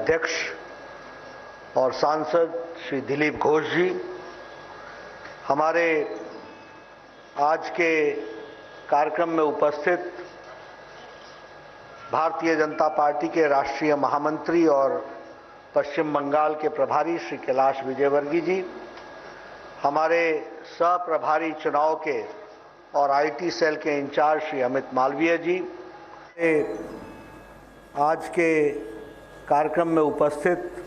अध्यक्ष और सांसद श्री दिलीप घोष जी, हमारे आज के कार्यक्रम में उपस्थित भारतीय जनता पार्टी के राष्ट्रीय महामंत्री और पश्चिम बंगाल के प्रभारी श्री कैलाश विजयवर्गीय जी, हमारे सह प्रभारी चुनाव के और आईटी सेल के इंचार्ज श्री अमित मालवीय जी, आज के कार्यक्रम में उपस्थित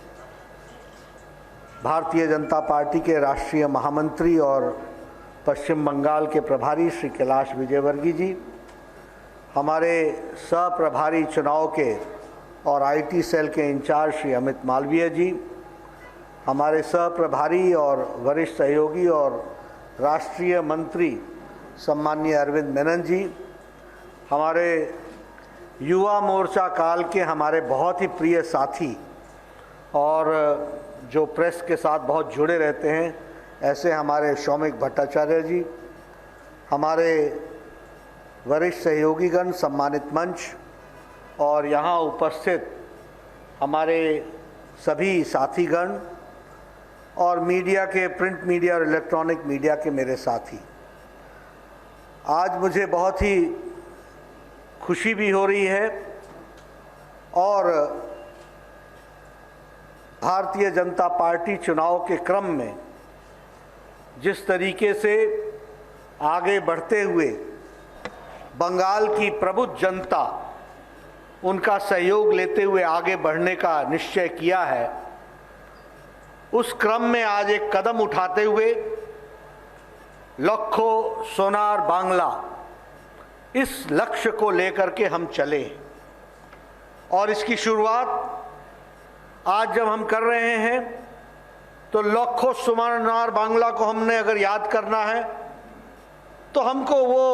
भारतीय जनता पार्टी के राष्ट्रीय महामंत्री और पश्चिम बंगाल के प्रभारी श्री कैलाश विजयवर्गीय जी, हमारे सह प्रभारी चुनाव के और आईटी सेल के इंचार्ज श्री अमित मालवीय जी, हमारे सह प्रभारी और वरिष्ठ सहयोगी और राष्ट्रीय मंत्री सम्माननीय अरविंद मेनन जी, हमारे युवा मोर्चा काल के हमारे बहुत ही प्रिय साथी और जो प्रेस के साथ बहुत जुड़े रहते हैं, ऐसे हमारे शौमिक भट्टाचार्य जी, हमारे वरिष्ठ सहयोगीगण, सम्मानित मंच और यहाँ उपस्थित हमारे सभी साथीगण और मीडिया के, प्रिंट मीडिया और इलेक्ट्रॉनिक मीडिया के मेरे साथी, आज मुझे बहुत ही खुशी भी हो रही है और भारतीय जनता पार्टी चुनाव के क्रम में जिस तरीके से आगे बढ़ते हुए बंगाल की प्रबुद्ध जनता उनका सहयोग लेते हुए आगे बढ़ने का निश्चय किया है, उस क्रम में आज एक कदम उठाते हुए लखो सोनार बांग्ला, इस लक्ष्य को लेकर के हम चले और इसकी शुरुआत आज जब हम कर रहे हैं तो लखो सोनार बांग्ला को हमने अगर याद करना है तो हमको वो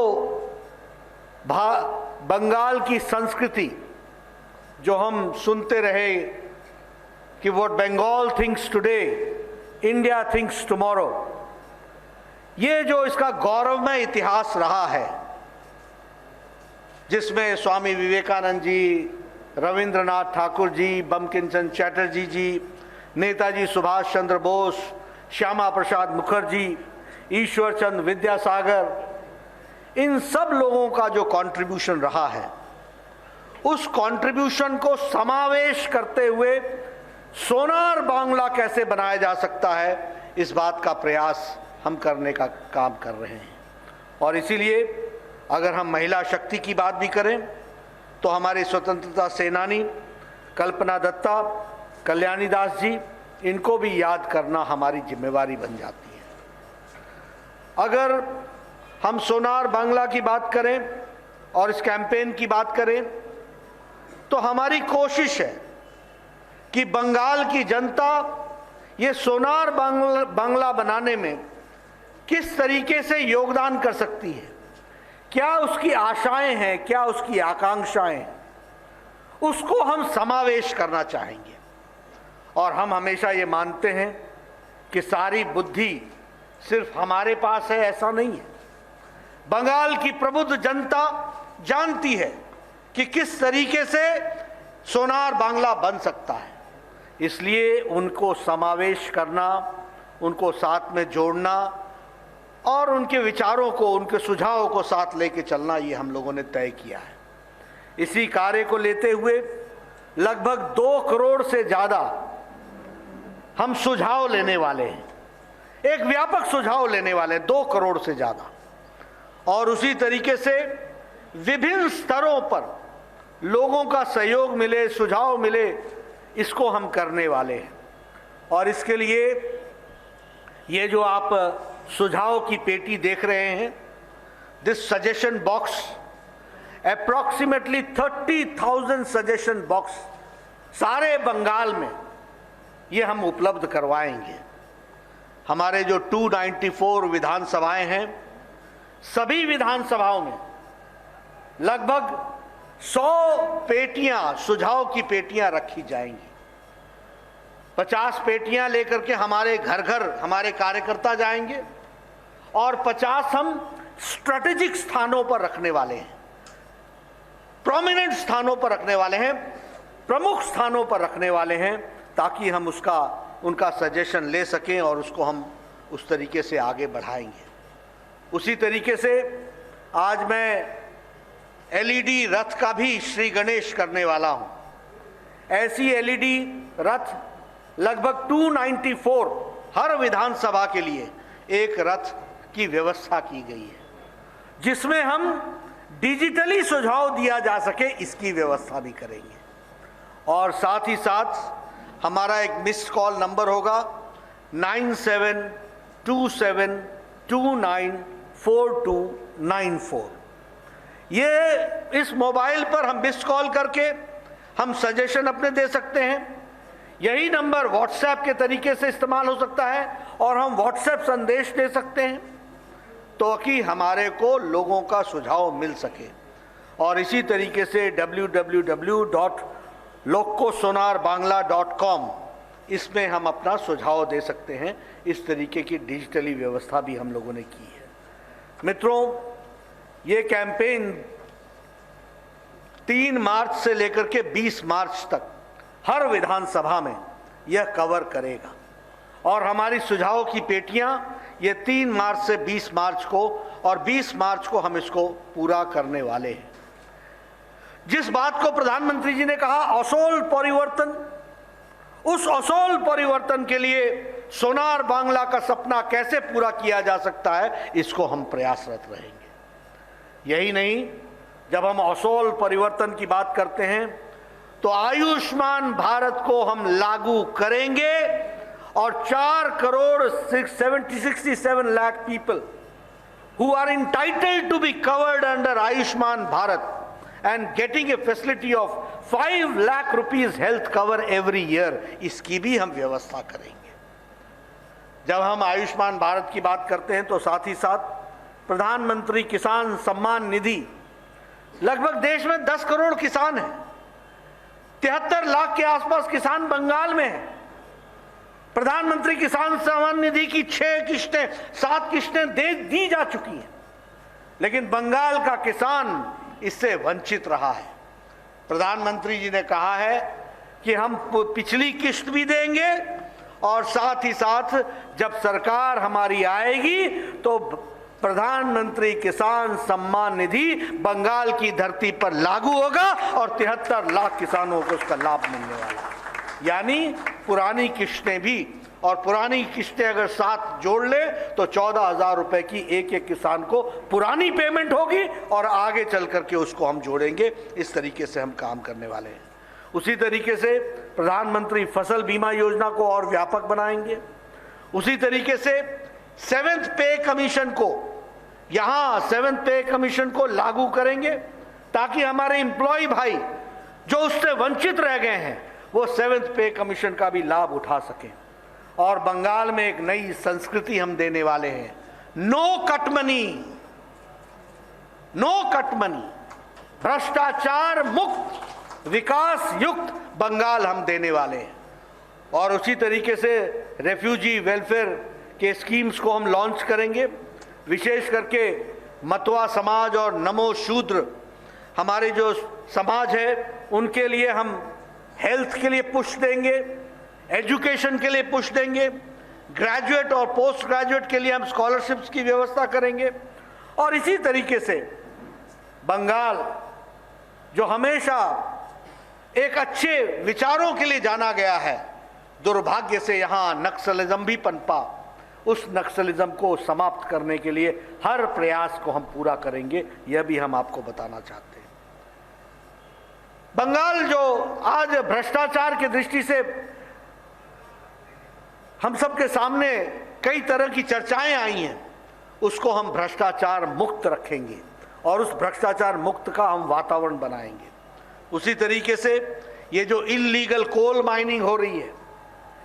बंगाल की संस्कृति जो हम सुनते रहे कि what Bengal thinks today India thinks tomorrow, ये जो इसका गौरवमय इतिहास रहा है जिसमें स्वामी विवेकानंद जी, रविंद्रनाथ ठाकुर जी, बंकिम चंद्र चटर्जी जी, नेताजी सुभाष चंद्र बोस, श्यामा प्रसाद मुखर्जी, ईश्वर चंद्र विद्यासागर, इन सब लोगों का जो कंट्रीब्यूशन रहा है, उस कंट्रीब्यूशन को समावेश करते हुए सोनार बांग्ला कैसे बनाया जा सकता है, इस बात का प्रयास हम करने का काम कर रहे हैं। और इसीलिए अगर हम महिला शक्ति की बात भी करें तो हमारे स्वतंत्रता सेनानी कल्पना दत्ता, कल्याणी दास जी, इनको भी याद करना हमारी जिम्मेवारी बन जाती है। अगर हम सोनार बांग्ला की बात करें और इस कैंपेन की बात करें तो हमारी कोशिश है कि बंगाल की जनता ये सोनार बांग्ला बनाने में किस तरीके से योगदान कर सकती है, क्या उसकी आशाएं हैं, क्या उसकी आकांक्षाएं हैं, उसको हम समावेश करना चाहेंगे। और हम हमेशा ये मानते हैं कि सारी बुद्धि सिर्फ हमारे पास है, ऐसा नहीं है। बंगाल की प्रबुद्ध जनता जानती है कि किस तरीके से सोनार बांग्ला बन सकता है, इसलिए उनको समावेश करना, उनको साथ में जोड़ना और उनके विचारों को, उनके सुझावों को साथ लेके चलना, ये हम लोगों ने तय किया है। इसी कार्य को लेते हुए लगभग 2 करोड़ से ज़्यादा हम सुझाव लेने वाले हैं, एक व्यापक सुझाव लेने वाले हैं, 2 करोड़ से ज़्यादा। और उसी तरीके से विभिन्न स्तरों पर लोगों का सहयोग मिले, सुझाव मिले, इसको हम करने वाले हैं। और इसके लिए ये जो आप सुझाव की पेटी देख रहे हैं, this suggestion box, approximately 30,000 suggestion box सारे बंगाल में ये हम उपलब्ध करवाएंगे। हमारे जो 294 विधानसभाएं हैं, सभी विधानसभाओं में लगभग 100 पेटियां, सुझाव की पेटियां रखी जाएंगी। 50 पेटियां लेकर के हमारे घर घर हमारे कार्यकर्ता जाएंगे और 50 हम स्ट्रेटेजिक स्थानों पर रखने वाले हैं, प्रोमिनेंट स्थानों पर रखने वाले हैं। प्रमुख स्थानों पर रखने वाले हैं, ताकि हम उनका सजेशन ले सकें और उसको हम उस तरीके से आगे बढ़ाएंगे। उसी तरीके से आज मैं एलईडी रथ का भी श्री गणेश करने वाला हूं। ऐसी एलईडी रथ लगभग 294 हर विधानसभा के लिए एक रथ की व्यवस्था की गई है, जिसमें हम डिजिटली सुझाव दिया जा सके इसकी व्यवस्था भी करेंगे। और साथ ही साथ हमारा एक मिस्ड कॉल नंबर होगा 9727294294। ये इस मोबाइल पर हम मिस्ड कॉल करके हम सजेशन अपने दे सकते हैं। यही नंबर व्हाट्सएप के तरीके से इस्तेमाल हो सकता है और हम व्हाट्सएप संदेश दे सकते हैं, तो कि हमारे को लोगों का सुझाव मिल सके। और इसी तरीके से www.lokosonarbangla.com इसमें हम अपना सुझाव दे सकते हैं। इस तरीके की डिजिटली व्यवस्था भी हम लोगों ने की है। मित्रों, ये कैंपेन 3 मार्च से लेकर के 20 मार्च तक हर विधानसभा में यह कवर करेगा और हमारी सुझाव की पेटियां ये 3 मार्च से 20 मार्च को और 20 मार्च को हम इसको पूरा करने वाले हैं। जिस बात को प्रधानमंत्री जी ने कहा असोल परिवर्तन, उस असोल परिवर्तन के लिए सोनार बांग्ला का सपना कैसे पूरा किया जा सकता है, इसको हम प्रयासरत रहेंगे। यही नहीं, जब हम असोल परिवर्तन की बात करते हैं तो आयुष्मान भारत को हम लागू करेंगे और 4,67 lakh people who are entitled to be covered under Ayushman Bharat and getting a facility of 5 lakh rupees health cover every year, इसकी भी हम व्यवस्था करेंगे। जब हम आयुष्मान भारत की बात करते हैं तो साथ ही साथ प्रधानमंत्री किसान सम्मान निधि, लगभग देश में 10 करोड़ किसान हैं, 73 लाख के आसपास किसान बंगाल में हैं। प्रधानमंत्री किसान सम्मान निधि की 6 किस्तें 7 किस्तें दी जा चुकी हैं, लेकिन बंगाल का किसान इससे वंचित रहा है। प्रधानमंत्री जी ने कहा है कि हम पिछली किस्त भी देंगे और साथ ही साथ जब सरकार हमारी आएगी तो प्रधानमंत्री किसान सम्मान निधि बंगाल की धरती पर लागू होगा और 73 लाख किसानों को उसका लाभ मिलने वाला है। यानी पुरानी किस्तें भी, और पुरानी किस्तें अगर साथ जोड़ ले तो 14,000 रुपए की एक किसान को पुरानी पेमेंट होगी और आगे चल करके उसको हम जोड़ेंगे। इस तरीके से हम काम करने वाले हैं। उसी तरीके से प्रधानमंत्री फसल बीमा योजना को और व्यापक बनाएंगे। उसी तरीके से 7th पे कमीशन को, यहाँ 7th पे कमीशन को लागू करेंगे ताकि हमारे एम्प्लॉय भाई जो उससे वंचित रह गए हैं वो 7th पे कमीशन का भी लाभ उठा सकें। और बंगाल में एक नई संस्कृति हम देने वाले हैं, no cut money, no cut money, भ्रष्टाचार मुक्त विकास युक्त बंगाल हम देने वाले हैं। और उसी तरीके से रेफ्यूजी वेलफेयर के स्कीम्स को हम लॉन्च करेंगे। विशेष करके मतवा समाज और नमो शूद्र हमारे जो समाज है उनके लिए हम हेल्थ के लिए पुश देंगे, एजुकेशन के लिए पुश देंगे, ग्रेजुएट और पोस्ट ग्रेजुएट के लिए हम स्कॉलरशिप्स की व्यवस्था करेंगे। और इसी तरीके से बंगाल जो हमेशा एक अच्छे विचारों के लिए जाना गया है, दुर्भाग्य से यहाँ नक्सलिज्म भी पनपा, उस नक्सलिज्म को समाप्त करने के लिए हर प्रयास को हम पूरा करेंगे। यह भी हम आपको बताना चाहते हैं। बंगाल जो आज भ्रष्टाचार की दृष्टि से हम सबके सामने कई तरह की चर्चाएं आई हैं, उसको हम भ्रष्टाचार मुक्त रखेंगे और उस भ्रष्टाचार मुक्त का हम वातावरण बनाएंगे। उसी तरीके से ये जो इल्लीगल कोल माइनिंग हो रही है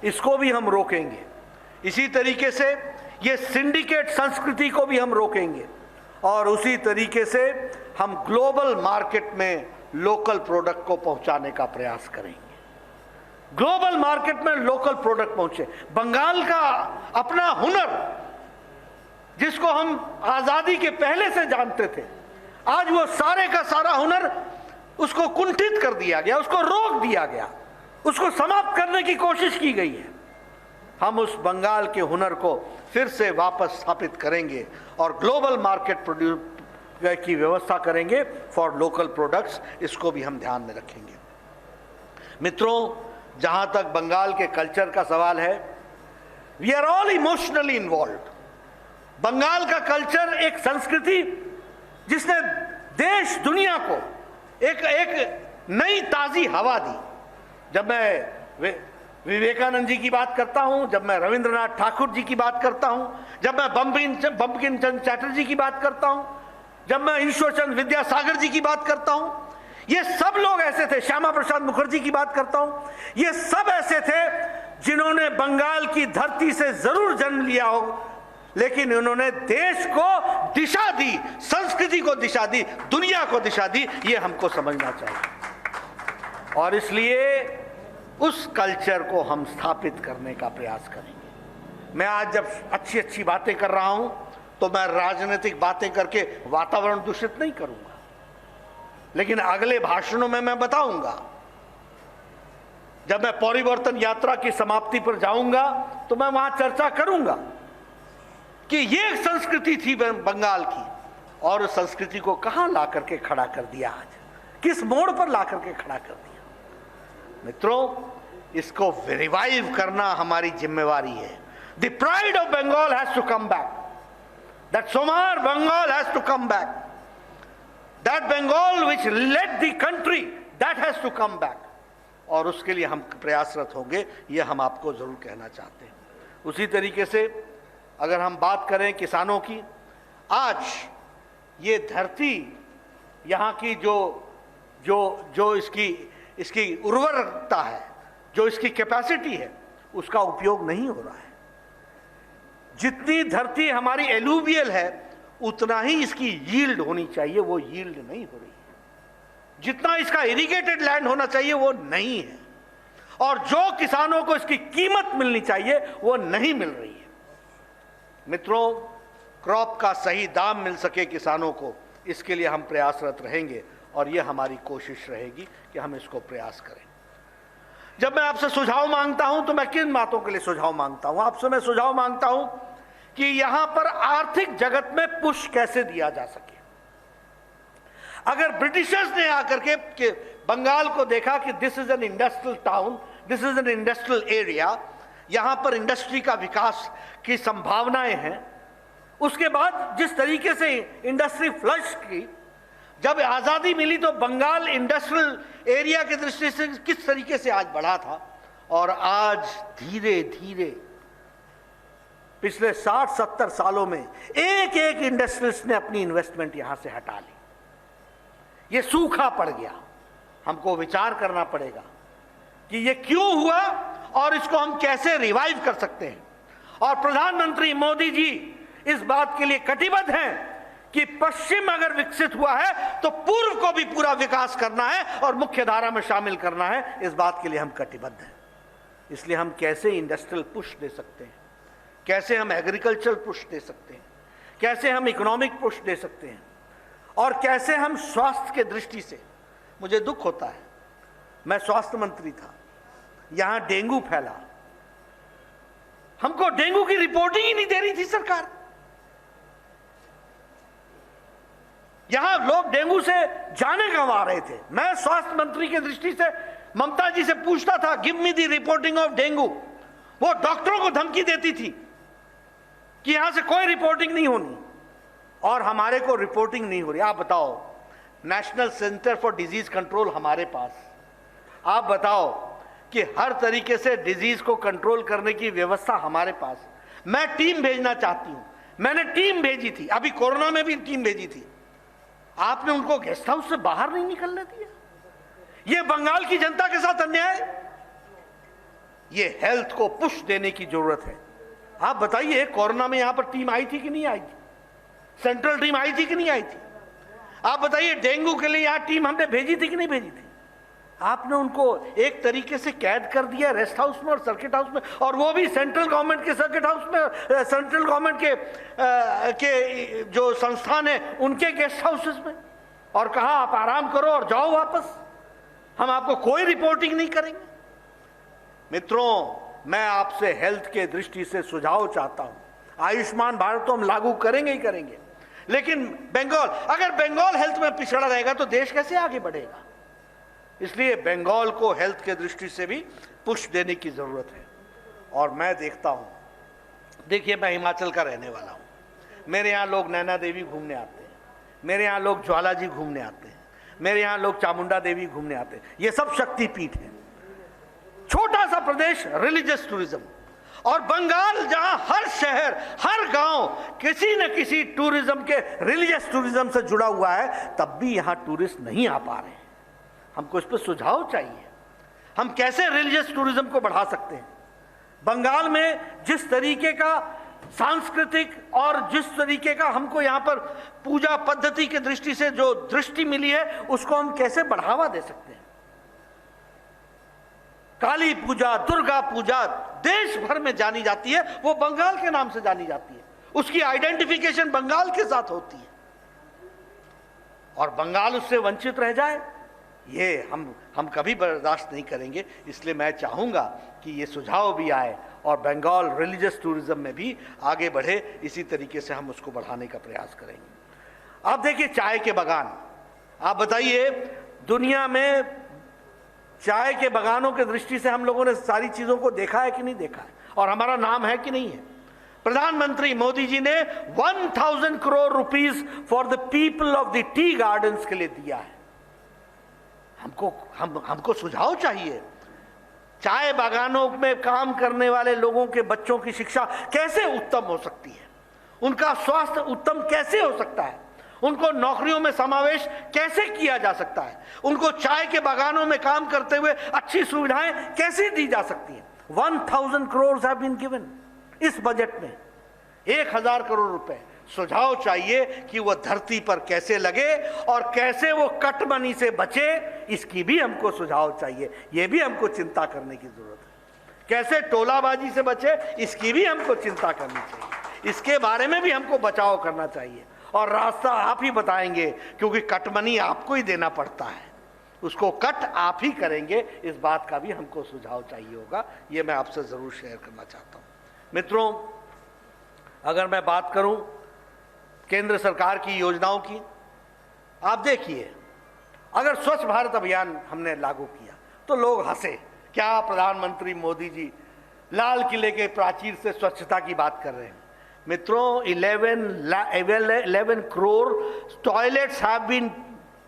इसको भी हम रोकेंगे। इसी तरीके से ये सिंडिकेट संस्कृति को भी हम रोकेंगे और उसी तरीके से हम ग्लोबल मार्केट में लोकल प्रोडक्ट को पहुंचाने का प्रयास करेंगे। ग्लोबल मार्केट में लोकल प्रोडक्ट पहुंचे। बंगाल का अपना हुनर जिसको हम आजादी के पहले से जानते थे, आज वो सारे का सारा हुनर उसको कुंठित कर दिया गया, उसको रोक दिया गया, उसको समाप्त करने की कोशिश की गई है। हम उस बंगाल के हुनर को फिर से वापस स्थापित करेंगे और ग्लोबल मार्केट की व्यवस्था करेंगे फॉर लोकल प्रोडक्ट्स। इसको भी हम ध्यान में रखेंगे। मित्रों, जहां तक बंगाल के कल्चर का सवाल है, we are all emotionally involve. Bengal का कल्चर एक संस्कृति जिसने देश दुनिया को एक नई ताजी हवा दी। जब मैं विवेकानंद जी की बात करता हूं, जब मैं रविंद्रनाथ ठाकुर जी की बात करता हूं, जब मैं बंकिम चंद्र चटर्जी की बात करता हूं, जब मैं ईश्वर चंद्र विद्यासागर जी की बात करता हूं, ये सब लोग ऐसे थे, श्यामा प्रसाद मुखर्जी की बात करता हूं, ये सब ऐसे थे जिन्होंने बंगाल की धरती से जरूर जन्म लिया हो, लेकिन उन्होंने देश को दिशा दी, संस्कृति को दिशा दी, दुनिया को दिशा दी। ये हमको समझना चाहिए और इसलिए उस कल्चर को हम स्थापित करने का प्रयास करेंगे। मैं आज जब अच्छी अच्छी बातें कर रहा हूं तो मैं राजनीतिक बातें करके वातावरण दूषित नहीं करूंगा, लेकिन अगले भाषणों में मैं बताऊंगा, जब मैं परिवर्तन यात्रा की समाप्ति पर जाऊंगा तो मैं वहां चर्चा करूंगा कि ये संस्कृति थी बंगाल की और उस संस्कृति को कहां ला करके खड़ा कर दिया, आज किस मोड़ पर ला करके खड़ा कर दिया। मित्रों, इसको रिवाइव करना हमारी जिम्मेवारी है। The pride of Bengal has to come back, that सोमार Bengal has to come back, that Bengal which led the country, that has to come back. और उसके लिए हम प्रयासरत होंगे, ये हम आपको जरूर कहना चाहते हैं। उसी तरीके से अगर हम बात करें किसानों की, आज ये धरती, यहाँ की जो इसकी उर्वरकता है, जो इसकी कैपेसिटी है, उसका उपयोग नहीं हो रहा है। जितनी धरती हमारी एलुवियल है उतना ही इसकी यील्ड होनी चाहिए, वो यील्ड नहीं हो रही है। जितना इसका इरिगेटेड लैंड होना चाहिए वो नहीं है, और जो किसानों को इसकी कीमत मिलनी चाहिए वो नहीं मिल रही है। मित्रों, क्रॉप का सही दाम मिल सके किसानों को, इसके लिए हम प्रयासरत रहेंगे और ये हमारी कोशिश रहेगी कि हम इसको प्रयास करें। जब मैं आपसे सुझाव मांगता हूं तो मैं किन बातों के लिए सुझाव मांगता हूं? आपसे मैं सुझाव मांगता हूं कि यहां पर आर्थिक जगत में पुश कैसे दिया जा सके। अगर ब्रिटिशर्स ने आकर के बंगाल को देखा कि this is an industrial town, this is an industrial area, यहां पर इंडस्ट्री का विकास की संभावनाएं हैं, उसके बाद जिस तरीके से इंडस्ट्री फ्लश की, जब आजादी मिली तो बंगाल इंडस्ट्रियल एरिया की दृष्टि से किस तरीके से आज बढ़ा था, और आज धीरे धीरे पिछले 60-70 सालों में एक एक इंडस्ट्रियलिस्ट ने अपनी इन्वेस्टमेंट यहां से हटा ली। ये सूखा पड़ गया। हमको विचार करना पड़ेगा कि ये क्यों हुआ और इसको हम कैसे रिवाइव कर सकते हैं। और प्रधानमंत्री मोदी जी इस बात के लिए कटिबद्ध हैं कि पश्चिम अगर विकसित हुआ है तो पूर्व को भी पूरा विकास करना है और मुख्य धारा में शामिल करना है। इस बात के लिए हम कटिबद्ध हैं। इसलिए हम कैसे इंडस्ट्रियल पुश दे सकते हैं, कैसे हम एग्रीकल्चरल पुश दे सकते हैं, कैसे हम इकोनॉमिक पुश दे सकते हैं, और कैसे हम स्वास्थ्य के दृष्टि से, मुझे दुख होता है, मैं स्वास्थ्य मंत्री था, यहां डेंगू फैला, हमको डेंगू की रिपोर्टिंग ही नहीं दे रही थी सरकार। यहां लोग डेंगू से जाने गंवा रहे थे। मैं स्वास्थ्य मंत्री की दृष्टि से ममता जी से पूछता था, give me the reporting of dengue. वो डॉक्टरों को धमकी देती थी कि यहां से कोई रिपोर्टिंग नहीं होनी, और हमारे को रिपोर्टिंग नहीं हो रही। आप बताओ, national centre for disease control हमारे पास, आप बताओ कि हर तरीके से डिजीज को कंट्रोल करने की व्यवस्था हमारे पास। मैं टीम भेजना चाहती हूं, मैंने टीम भेजी थी, अभी कोरोना में भी टीम भेजी थी, आपने उनको गेस्ट हाउस से बाहर नहीं निकलने दिया। यह बंगाल की जनता के साथ अन्याय। ये हेल्थ को पुश देने की जरूरत है। आप बताइए, कोरोना में यहां पर टीम आई थी कि नहीं आई थी? सेंट्रल टीम आई थी कि नहीं आई थी? आप बताइए, डेंगू के लिए यहां टीम हमने भेजी थी कि नहीं भेजी थी? आपने उनको एक तरीके से कैद कर दिया रेस्ट हाउस में और सर्किट हाउस में, और वो भी सेंट्रल गवर्नमेंट के सर्किट हाउस में, सेंट्रल गवर्नमेंट के जो संस्थान है उनके गेस्ट हाउसेस में। और कहा आप आराम करो और जाओ वापस, हम आपको कोई रिपोर्टिंग नहीं करेंगे। मित्रों, मैं आपसे हेल्थ के दृष्टि से सुझाव चाहता हूं। आयुष्मान भारत तो हम लागू करेंगे ही करेंगे, लेकिन अगर बंगाल हेल्थ में पिछड़ा रहेगा तो देश कैसे आगे बढ़ेगा? इसलिए बंगाल को हेल्थ के दृष्टि से भी पुश देने की जरूरत है। और मैं देखता हूं, देखिए मैं हिमाचल का रहने वाला हूं, मेरे यहां लोग नैना देवी घूमने आते हैं, मेरे यहां लोग ज्वाला जी घूमने आते हैं, मेरे यहां लोग चामुंडा देवी घूमने आते हैं। ये सब शक्तिपीठ है। छोटा सा प्रदेश, रिलीजियस टूरिज्म। और बंगाल जहां हर शहर हर गांव किसी न किसी टूरिज्म के, रिलीजियस टूरिज्म से जुड़ा हुआ है, तब भी यहां टूरिस्ट नहीं आ पा रहे हैं। हमको इस पर सुझाव चाहिए, हम कैसे रिलीजियस टूरिज्म को बढ़ा सकते हैं। बंगाल में जिस तरीके का सांस्कृतिक और जिस तरीके का हमको यहाँ पर पूजा पद्धति की दृष्टि से जो दृष्टि मिली है, उसको हम कैसे बढ़ावा दे सकते हैं। काली पूजा, दुर्गा पूजा देश भर में जानी जाती है, वो बंगाल के नाम से जानी जाती है, उसकी आइडेंटिफिकेशन बंगाल के साथ होती है, और बंगाल उससे वंचित रह जाए, ये हम कभी बर्दाश्त नहीं करेंगे। इसलिए मैं चाहूंगा कि ये सुझाव भी आए और बंगाल रिलीजियस टूरिज्म में भी आगे बढ़े। इसी तरीके से हम उसको बढ़ाने का प्रयास करेंगे। आप देखिए चाय के बागान, आप बताइए दुनिया में चाय के बागानों के दृष्टि से हम लोगों ने सारी चीजों को देखा है कि नहीं देखा है, और हमारा नाम है कि नहीं है। प्रधानमंत्री मोदी जी ने 1000 crore rupees for the people of the tea gardens के लिए दिया है। हमको सुझाव चाहिए, चाय बागानों में काम करने वाले लोगों के बच्चों की शिक्षा कैसे उत्तम हो सकती है, उनका स्वास्थ्य उत्तम कैसे हो सकता है, उनको नौकरियों में समावेश कैसे किया जा सकता है, उनको चाय के बागानों में काम करते हुए अच्छी सुविधाएं कैसे दी जा सकती हैं। 1000 करोड़ हैव बीन गिवन इस बजट में, 1000 करोड़ रुपए। सुझाव चाहिए कि वह धरती पर कैसे लगे और कैसे वो कट मनी से बचे, इसकी भी हमको सुझाव चाहिए। ये भी हमको चिंता करने की जरूरत है। कैसे टोलाबाजी से बचे, इसकी भी हमको चिंता करनी चाहिए। इसके बारे में भी हमको बचाव करना चाहिए, और रास्ता आप ही बताएंगे, क्योंकि कट मनी आपको ही देना पड़ता है, उसको कट आप ही करेंगे। इस बात का भी हमको सुझाव चाहिए होगा। ये मैं आपसे जरूर शेयर करना चाहता हूं। मित्रों, अगर मैं बात करूं केंद्र सरकार की योजनाओं की, आप देखिए, अगर स्वच्छ भारत अभियान हमने लागू किया तो लोग हंसे, क्या प्रधानमंत्री मोदी जी लाल किले के प्राचीर से स्वच्छता की बात कर रहे हैं। मित्रों, 11 crore toilets have been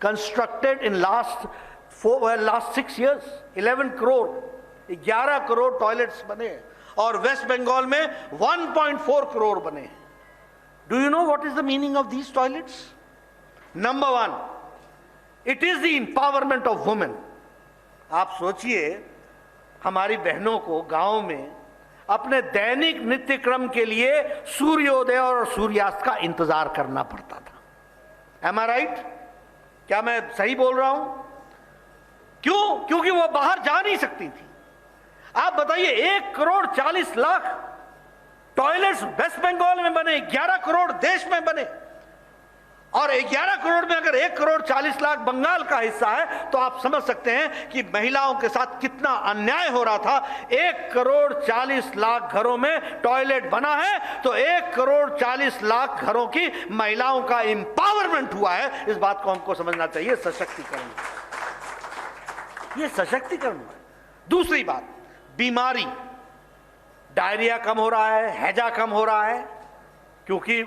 constructed in last 6 years। 11 crore, 11 crore toilets बने, और वेस्ट बंगाल में 1.4 करोड़ बने। Do you know what is the meaning of these toilets? Number one, it is the empowerment of women. आप सोचिए, हमारी बहनों को गांव में अपने दैनिक नित्य क्रम के लिए सूर्योदय और सूर्यास्त का इंतजार करना पड़ता था। Am I right? क्या मैं सही बोल रहा हूं? क्यों? क्योंकि वो बाहर जा नहीं सकती थी। आप बताइए, 1 करोड़ 40 लाख टॉयलेट्स वेस्ट बंगाल में बने, 11 करोड़ देश में बने, और 11 करोड़ में अगर 1 करोड़ 40 लाख बंगाल का हिस्सा है, तो आप समझ सकते हैं कि महिलाओं के साथ कितना अन्याय हो रहा था। 1 करोड़ 40 लाख घरों में टॉयलेट बना है, तो 1 करोड़ 40 लाख घरों की महिलाओं का एम्पावरमेंट हुआ है। इस बात को हमको समझना चाहिए। सशक्तिकरण, ये सशक्तिकरण है। दूसरी बात, बीमारी, डायरिया कम हो रहा है, हैजा कम हो रहा है, क्योंकि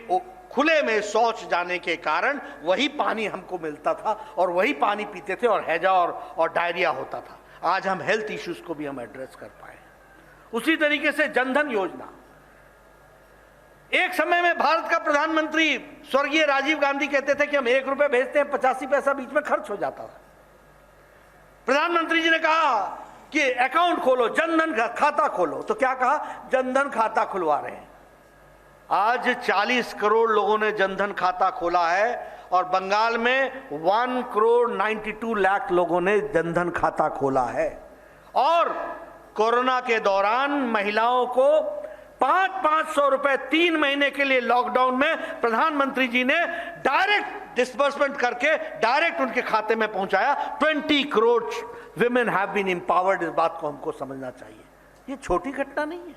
खुले में शौच जाने के कारण वही पानी हमको मिलता था और वही पानी पीते थे, और हैजा और डायरिया होता था। आज हम हेल्थ इश्यूज को भी हम एड्रेस कर पाए। उसी तरीके से जनधन योजना, एक समय में भारत का प्रधानमंत्री स्वर्गीय राजीव गांधी कहते थे कि हम 1 रुपए भेजते हैं, 85 पैसा बीच में खर्च हो जाता था। प्रधानमंत्री जी ने कहा कि अकाउंट खोलो, जनधन खाता खोलो, तो क्या कहा? जनधन खाता खुलवा रहे हैं। आज 40 करोड़ लोगों ने जनधन खाता खोला है, और बंगाल में 1 करोड़ 92 लाख लोगों ने जनधन खाता खोला है। और कोरोना के दौरान महिलाओं को 500 रुपए 3 महीने के लिए लॉकडाउन में प्रधानमंत्री जी ने डायरेक्ट डिस्बर्समेंट करके डायरेक्ट उनके खाते में पहुंचाया। 20 crore women have been empowered. इस बात को हमको समझना चाहिए, ये छोटी घटना नहीं है।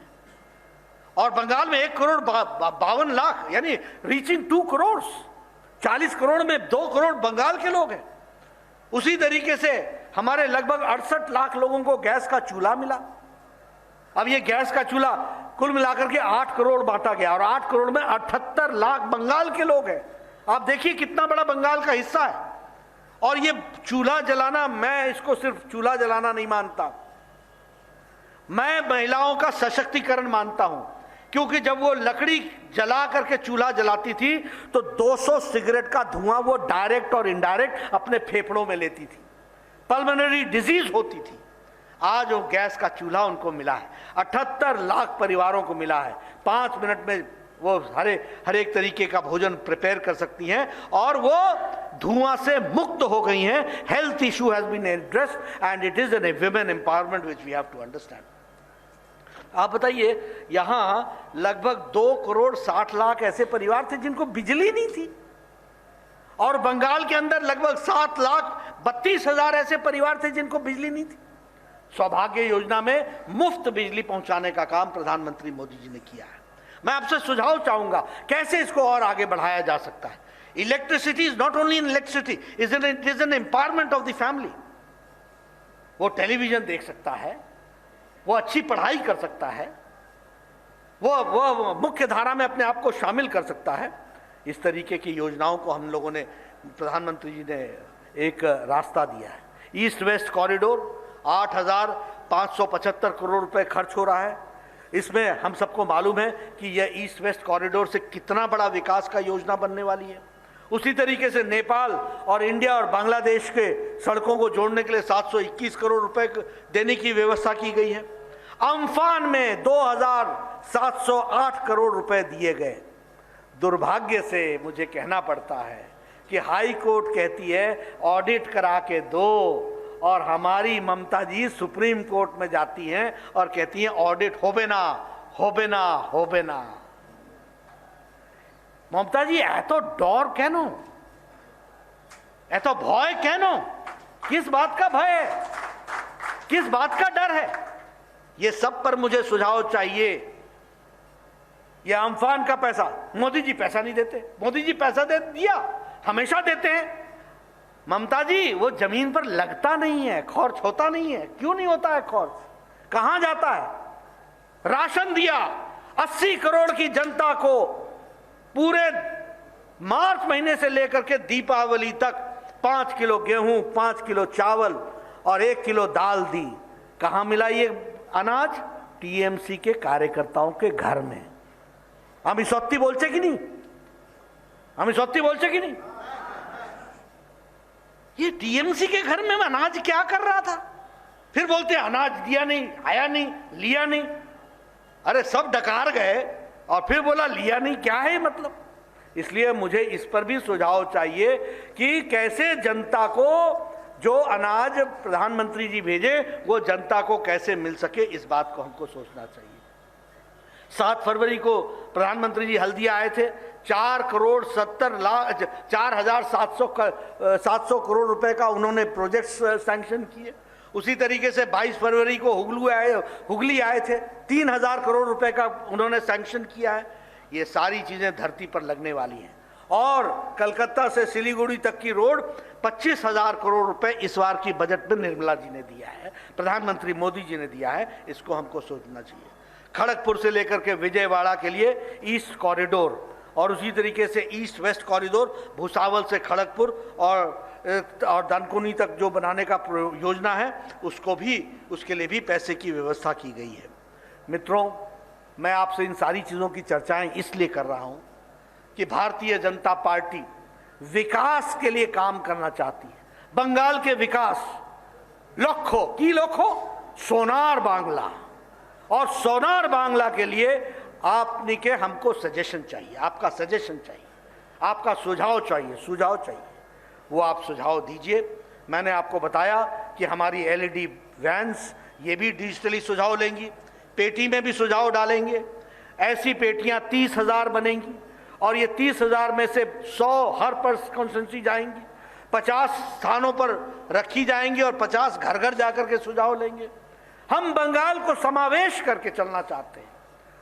और बंगाल में 1 करोड़ 52 लाख, यानी रीचिंग 2 करोड़, 40 करोड़ में 2 करोड़ बंगाल के लोग हैं। उसी तरीके से हमारे लगभग 68 लाख लोगों को गैस का चूल्हा मिला। अब ये गैस का चूल्हा कुल मिलाकर के 8 करोड़ बांटा गया, और 8 करोड़ में 78 लाख बंगाल के लोग हैं। आप देखिए कितना बड़ा बंगाल का हिस्सा है। और ये चूल्हा जलाना, मैं इसको सिर्फ चूल्हा जलाना नहीं मानता, मैं महिलाओं का सशक्तिकरण मानता हूं। क्योंकि जब वो लकड़ी जला करके चूल्हा जलाती थी तो 200 सिगरेट का धुआं वो डायरेक्ट और इनडायरेक्ट अपने फेफड़ों में लेती थी, पल्मोनरी डिजीज होती थी। आज वो गैस का चूल्हा उनको मिला है, 78 लाख परिवारों को मिला है। 5 मिनट में वो हर एक तरीके का भोजन प्रिपेयर कर सकती हैं, और वो धुआं से मुक्त हो गई हैं। Health issue has been addressed and it is an women empowerment which we have to understand. आप बताइए, यहां लगभग 2 करोड़ 60 लाख ऐसे परिवार थे जिनको बिजली नहीं थी, और बंगाल के अंदर लगभग 7 लाख 32 हजार ऐसे परिवार थे जिनको बिजली नहीं थी। सौभाग्य योजना में मुफ्त बिजली पहुंचाने का काम प्रधानमंत्री मोदी जी ने किया है। मैं आपसे सुझाव चाहूंगा कैसे इसको और आगे बढ़ाया जा सकता है। Electricity is not only in electricity, it is N empowerment of the family. वो टेलीविजन देख सकता है, वो अच्छी पढ़ाई कर सकता है, वो मुख्य धारा में अपने आप को शामिल कर सकता है। इस तरीके की योजनाओं को हम लोगों ने, प्रधानमंत्री जी ने एक रास्ता दिया है। ईस्ट वेस्ट कॉरिडोर 8,575 करोड़ रुपए खर्च हो रहा है। इसमें हम सबको मालूम है कि यह ईस्ट वेस्ट कॉरिडोर से कितना बड़ा विकास का योजना बनने वाली है। उसी तरीके से नेपाल और इंडिया और बांग्लादेश के सड़कों को जोड़ने के लिए 721 करोड़ रुपए देने की व्यवस्था की गई है। अम्फान में 2,708 करोड़ रुपए दिए गए। दुर्भाग्य से मुझे कहना पड़ता है कि हाई कोर्ट कहती है ऑडिट करा के दो, और हमारी ममता जी सुप्रीम कोर्ट में जाती हैं और कहती हैं ऑडिट होबे ना, होबे ना, होबे ना। ममता जी एत डर केन, एत भय केन, किस बात का भय है, किस बात का डर है? ये सब पर मुझे सुझाव चाहिए। ये अम्फान का पैसा, मोदी जी पैसा नहीं देते, मोदी जी पैसा दे दिया, हमेशा देते हैं। ममता जी वो जमीन पर लगता नहीं है, खर्च होता नहीं है। क्यों नहीं होता है खर्च, कहां जाता है? राशन दिया 80 करोड़ की जनता को, पूरे मार्च महीने से लेकर के दीपावली तक 5 किलो गेहूं, 5 किलो चावल और 1 किलो दाल दी। कहां मिला ये अनाज? टीएमसी के कार्यकर्ताओं के घर में। हम सत्य बोलचे कि नहीं, हम सत्य बोलचे कि नहीं? ये टीएमसी के घर में अनाज क्या कर रहा था? फिर बोलते अनाज दिया नहीं, आया नहीं, लिया नहीं। अरे सब डकार गए और फिर बोला लिया नहीं, क्या है मतलब? इसलिए मुझे इस पर भी सुझाव चाहिए कि कैसे जनता को जो अनाज प्रधानमंत्री जी भेजे वो जनता को कैसे मिल सके, इस बात को हमको सोचना चाहिए। 7 फरवरी को प्रधानमंत्री जी हल्दिया आए थे, 4,70,700 करोड़ रुपए का उन्होंने प्रोजेक्ट सैंक्शन किए। उसी तरीके से 22 फरवरी को हुगली आए थे, 3,000 करोड़ रुपए का उन्होंने सैंक्शन किया है। ये सारी चीजें धरती पर लगने वाली हैं। और कलकत्ता से सिलीगुड़ी तक की रोड 25,000 करोड़ रुपए इस बार की बजट में निर्मला जी ने दिया है, प्रधानमंत्री मोदी जी ने दिया है। इसको हमको सोचना चाहिए। खड़गपुर से लेकर के विजयवाड़ा के लिए ईस्ट कॉरिडोर, और उसी तरीके से ईस्ट वेस्ट कॉरिडोर भुसावल से खड़गपुर और दानकुनी तक जो बनाने का योजना है, उसके लिए भी पैसे की व्यवस्था की गई है। मित्रों, मैं आपसे इन सारी चीज़ों की चर्चाएं इसलिए कर रहा हूं कि भारतीय जनता पार्टी विकास के लिए काम करना चाहती है। बंगाल के विकास, लोखो सोनार बांग्ला, और सोनार बांग्ला के लिए आपने के हमको सजेशन चाहिए, आपका सजेशन चाहिए, आपका सुझाव चाहिए। वो आप सुझाव दीजिए। मैंने आपको बताया कि हमारी एलईडी वैन्स ये भी डिजिटली सुझाव लेंगी, पेटी में भी सुझाव डालेंगे। ऐसी पेटियां 30,000 बनेंगी और ये 30,000 में से 100 हर पर कॉन्स्टिट्यूंसी जाएंगी, 50 स्थानों पर रखी जाएंगी और 50 घर घर जाकर के सुझाव लेंगे। हम बंगाल को समावेश करके चलना चाहते हैं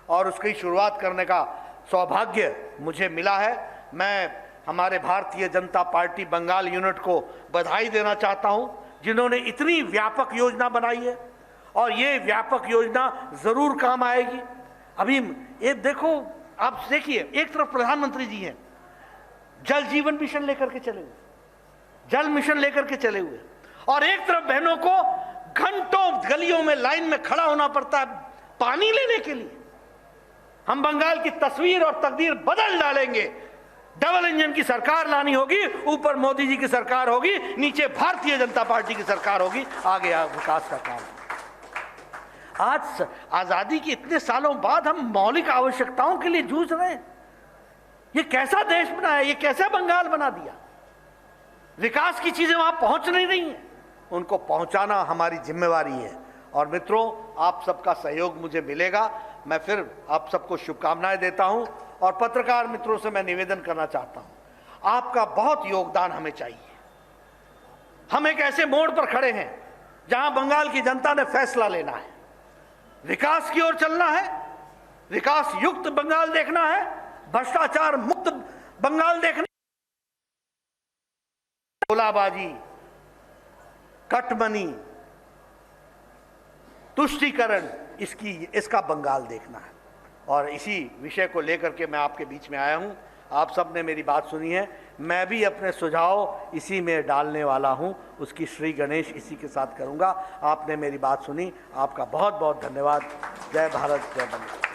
और उसकी शुरुआत करने का सौभाग्य मुझे मिला है। मैं हमारे भारतीय जनता पार्टी बंगाल यूनिट को बधाई देना चाहता हूं, जिन्होंने इतनी व्यापक योजना बनाई है और ये व्यापक योजना जरूर काम आएगी। अभी ये देखो, आप देखिए, एक तरफ प्रधानमंत्री जी हैं, जल जीवन मिशन लेकर के चले हुए, जल मिशन लेकर के चले हुए, और एक तरफ बहनों को घंटों गलियों में लाइन में खड़ा होना पड़ता है पानी लेने के लिए। हम बंगाल की तस्वीर और तकदीर बदल डालेंगे। डबल इंजन की सरकार लानी होगी, ऊपर मोदी जी की सरकार होगी, नीचे भारतीय जनता पार्टी की सरकार होगी, आगे विकास का काम। आज आजादी के इतने सालों बाद हम मौलिक आवश्यकताओं के लिए जूझ रहे हैं। ये कैसा देश बना है, ये कैसा बंगाल बना दिया। विकास की चीजें वहां पहुंच नहीं रही हैं, उनको पहुंचाना हमारी जिम्मेवारी है। और मित्रों, आप सबका सहयोग मुझे मिलेगा। मैं फिर आप सबको शुभकामनाएं देता हूं और पत्रकार मित्रों से मैं निवेदन करना चाहता हूं, आपका बहुत योगदान हमें चाहिए। हम एक ऐसे मोड़ पर खड़े हैं जहां बंगाल की जनता ने फैसला लेना है, विकास की ओर चलना है, विकास युक्त बंगाल देखना है, भ्रष्टाचार मुक्त बंगाल देखना, गोलाबाजी, कटमनी, तुष्टीकरण, इसका बंगाल देखना है। और इसी विषय को लेकर के मैं आपके बीच में आया हूं। आप सब ने मेरी बात सुनी है, मैं भी अपने सुझाव इसी में डालने वाला हूं, उसकी श्री गणेश इसी के साथ करूंगा। आपने मेरी बात सुनी, आपका बहुत बहुत धन्यवाद। जय भारत, जय बंगाल।